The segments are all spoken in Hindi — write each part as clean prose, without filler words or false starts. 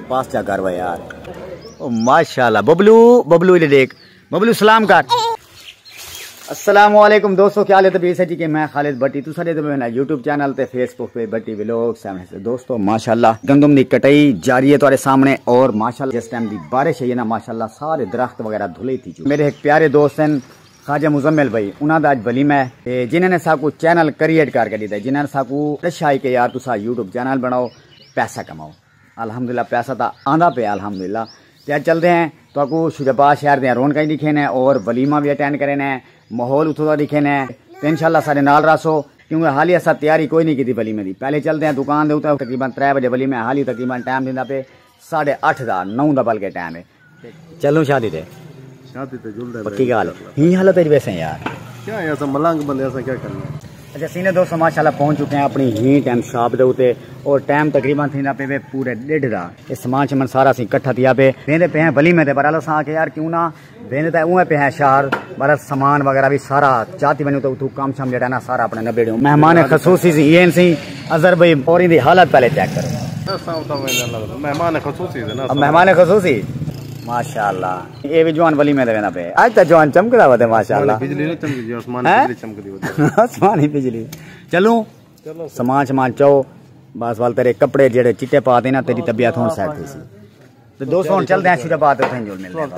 पास क्या कर भाई यार। ओ माशाल्लाह बबलू बबलू इधर देख बबलू सलाम कर। अस्सलाम वालेकुम दोस्तों, क्या हाल है? तबीयत है जी कि मैं खालिद भट्टी तुसा दे मेरा यूट्यूब चैनल ते फेसबुक पे भट्टी व्लॉग सामने से। दोस्तों माशाल्लाह गंदम दी कटाई जारी है तुम्हारे सामने और माशाल्लाह जिस टाइम दी बारिश है ना माशाल्लाह सारे दरख्त वगैरह धुले थी। मेरे एक प्यारे दोस्त हैं ख्वाजा मुजम्मिल भाई, उन्होंने आज वलीमा है जिन्होंने साकू चैनल क्रिएट करके दिता है, जिन्होंने साकू दशा कि यार तुसा यूट्यूब चैनल बनाओ पैसा कमाओ। अल्हम्दुलिल्लाह पैसा तो आंदा पे अल्हम्दुलिल्लाह। क्या चलते हैं तो आपको शुजाबाद शहर दियाँ रौनक दिखे ने और वलीमा भी अटेंड करे ने, माहौल उतों का दिखे ने। तो इंशाल्लाह सारे नाल रसो क्योंकि हाली असा तैयारी कोई नहीं की वलीमे की। पहले चलते हैं दुकान के उत्ते तकरीबन 3 बजे वलीमे, हाली तकरीबन टाइम दिंदा पे 8:30 का 9 का बल्कि टाइम है। चलो शादी ते पक्की गल ही हालत है वैसे यार क्या है ऐसा मलंग बंदे ऐसा क्या करना है। अच्छा सीने दोस्तों माशाल्लाह पहुंच चुके हैं अपनी ही टाइम शॉप के उत्ते और टाइम तकरीबन थी पे पूरे 1:30 का। इस सामान शमन सारा सी इकट्ठा थिया पे वेंदे पे हैं वलीमे ते, पर अल असां के यार क्यों ना वेंदे ते उहे पे हैं शहर मतलब सामान वगैरह भी सारा चाहती बनी तो काम शाम जेड़ा ना सारा अपने नबेड़ो। मेहमान खसूसी सी ये सी अजहर भाई और इनकी हालत पहले चेक करो। मेहमान खसूसी माशाल्लाह ये भी जवान वली में देना पे आज तक जवान चमकदा होते माशाल्लाह। बिजली नहीं चमकी जी, आसमान चमकदी होती आसमान ही बिजली। चलो सामान चाओ बस वाल तेरे कपड़े जेड़े चिट्टे पाते ना तेरी तबीयत होन सेट थी सी। तो दोस्तों हम चलते हैं शुजाबाद उठें जो मिलते हैं।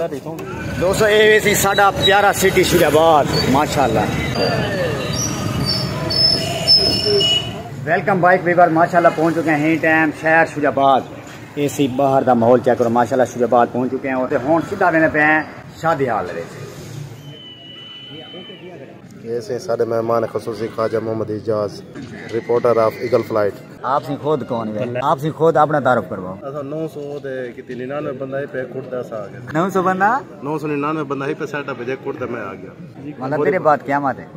दोस्तों ये सी साडा प्यारा सिटी शुजाबाद माशाल्लाह। वेलकम बाइक वीवर माशाल्लाह पहुंच चुके हैं टाइम शहर शुजाबाद। एसी बाहर का माहौल चेक करो माशाल्लाह शुजाबाद पहुंच चुके हैं और हुण सीधा वेने पे हैं शादी हाल दे। ऐसे सारे मेहमान खसूसी Khwaja Mohammad Ijaz reporter of Eagle Flight. आप सी खुद कौन है? आप सी खुद अपना तारुफ करवाओ। ऐसा 900 दे कितनी 99 बंदा ही पे कुर्ता सा आ गया। 900 बंदा 999 बंदा ही पे सेटअप है जे कुर्ता में आ गया। मतलब तेरे बात क्या बात है?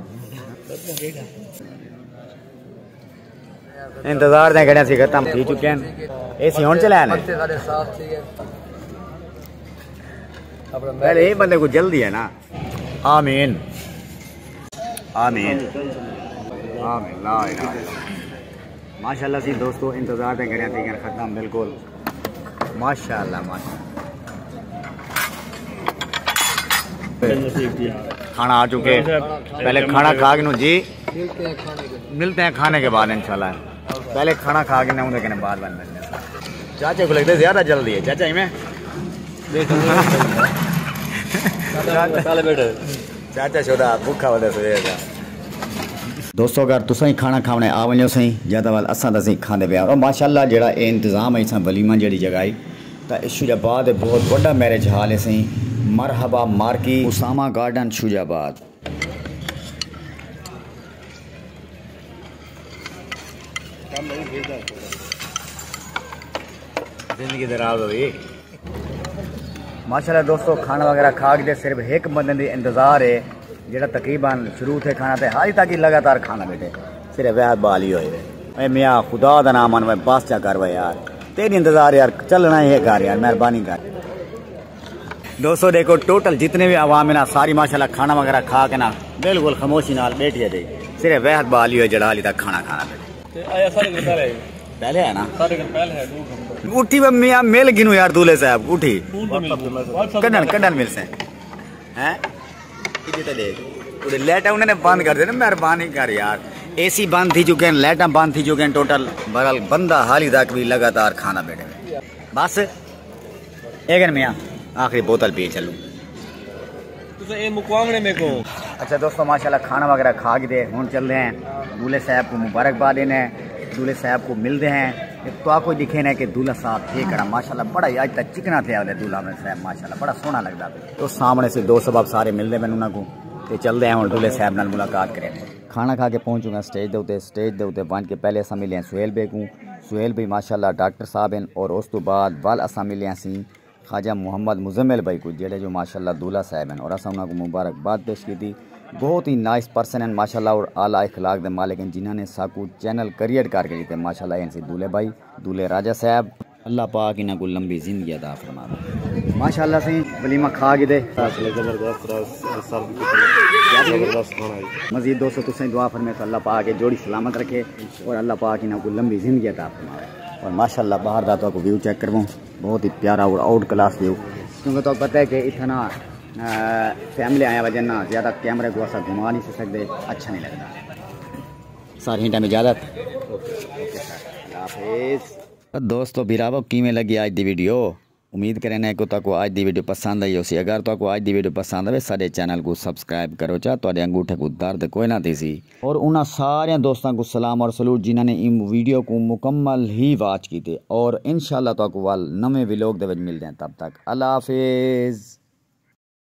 इंतजार दे घड़िया सी खत्म थी चुके हैं। एसी हुण चलाया ने पहले ये बंदे को जल्दी है ना। आमीन आमीन आमीन ला इलाहा इल्लल्लाह। माशाल्लाह सी दोस्तों इंतजार दे घड़िया थी खत्म बिल्कुल माशाल्लाह माशाल्लाह। खाना आ चुके, पहले खाना खा के जी मिलते हैं खाने के बाद इंशाल्लाह। पहले खाना खा के ना के बाद बन मिलते हैं। चाचा को लगता है ज्यादा जल्दी है चाचा में चाचा छोड़ा भूखा होता है। दोस्तों अगर तुसा ही खाना खाने आ वजो सही ज्यादा वाल असा तो सही खाते पे और माशाल्लाह जेड़ा ये इंतजाम है इस वलीमा जी जगह आई तो शुजाबाद बहुत बड़ा मैरिज हाल है सही। मरहबा मार्की उसामा गार्डन शुजाबाद। जिंदगी दराज हुई माशाल्लाह। दोस्तों खाना वगैरह खा के सिर्फ एक बंदे का इंतजार है जेड़ा तकरीबन शुरू थे खाना थे हाली तक लगातार खाना बैठे सिर्फ वह बाल ही होए। मियाँ खुदा का नाम मन भाई बस चा कर यार तेरी इंतजार यार चलना ही है कर यार मेहरबानी कर। दोस्तों देखो टोटल जितने भी आवाम है ना सारी माशाल्लाह खाना वगैरह खा के ना बिल्कुल खामोशी नाल बैठी है सिर्फ वह बाल ही हो जड़ा हाली तक खाना खाना बैठे। पहले है ना उठी मियाँ मिल गिनू यार दूल्हे साहब उठी कड़न कड़न मिल से हैं लाइटा उन्होंने बंद कर देना मेहरबानी कर यार। एसी बंद थी चुके हैं, लाइटा बंद थी चुके हैं टोटल बगल बंदा हाली तक भी लगातार खाना बैठे बस एक मियाँ आखिरी बोतल पिए चलूँ। अच्छा दोस्तों माशाल्लाह खाना वगैरह खा के दे हूँ चल रहे हैं दूल्हे साहब को मुबारकबाद देने दूल्हे साहब को मिलते हैं। तो आपको दिखे ना कि दूल्हा साहब थे कड़ा माशाल्लाह बड़ा ही आज तक चिकना थे वाले दूल्हा में साहब माशाल्लाह बड़ा सोहना लगता है। तो सामने से दोस्त सब सारे मिलते हैं उन्होंने को चलते हैं और दूल्हे साहब नाल मुलाकात करें। खाना खा के पहुँच चुके हैं स्टेज के उत्ते पहुँच के पहले असा मिले सुहेल बे को। सुहेल भी माशाल्लाह डॉक्टर साहब हैं और उस तो बाद वाल असा मिले सी ख्वाजा मोहम्मद मुजम्मिल भाई को जेड़े जो माशाल्लाह दूल्हा साहब हैं और असा उन्होंने को मुबारकबाद पेश की थी। बहुत ही नाइस पर्सन हैं माशाल्लाह और आला इखलाक दे मालिक हैं जिन्होंने साकू चैनल क्रिएट करके लिए माशाल्लाह इनसे दूल्हे भाई दूल्हे राजा साहब अल्लाह पाक इन्हां को लंबी जिंदगी अता फरमावे। माशाअल्लाह से वलीमा खा गए जबरदस्त खाना है। मजीद दोस्तों तुसें दुआ फरमाए तो अल्लाह पाक जोड़ी सलामत रखे और अल्लाह पाक इन्हां को लंबी जिंदगी अता फरमावे। और माशाअल्लाह बाहर दा तो व्यू चेक करवाऊँ, बहुत ही प्यारा और आउट क्लास व्यू, क्योंकि तो पता है कि इतना फैमिली आया वजह ना ज़्यादा कैमरे को असा घुमा नहीं सकते, अच्छा नहीं लगता। सारी हिंटा में इजाज़त। दोस्तों बिरावो किमें लगी आज दी वीडियो, उम्मीद करें को ताको आज दी वीडियो पसंद आई होसी। अगर ताको आज दी वीडियो पसंद आए साडे चैनल को सब्सक्राइब करो चा, तो अंगूठे को दर्द कोई ना थी सी। और उन्होंने सारे दोस्तों को सलाम और सलूट जिन्होंने इन वीडियो को मुकम्मल ही वॉच की थे। और इंशाल्लाह ताको वाल नवे व्लॉग दे विच मिलते हैं, तब तक अल्लाह हाफिज़।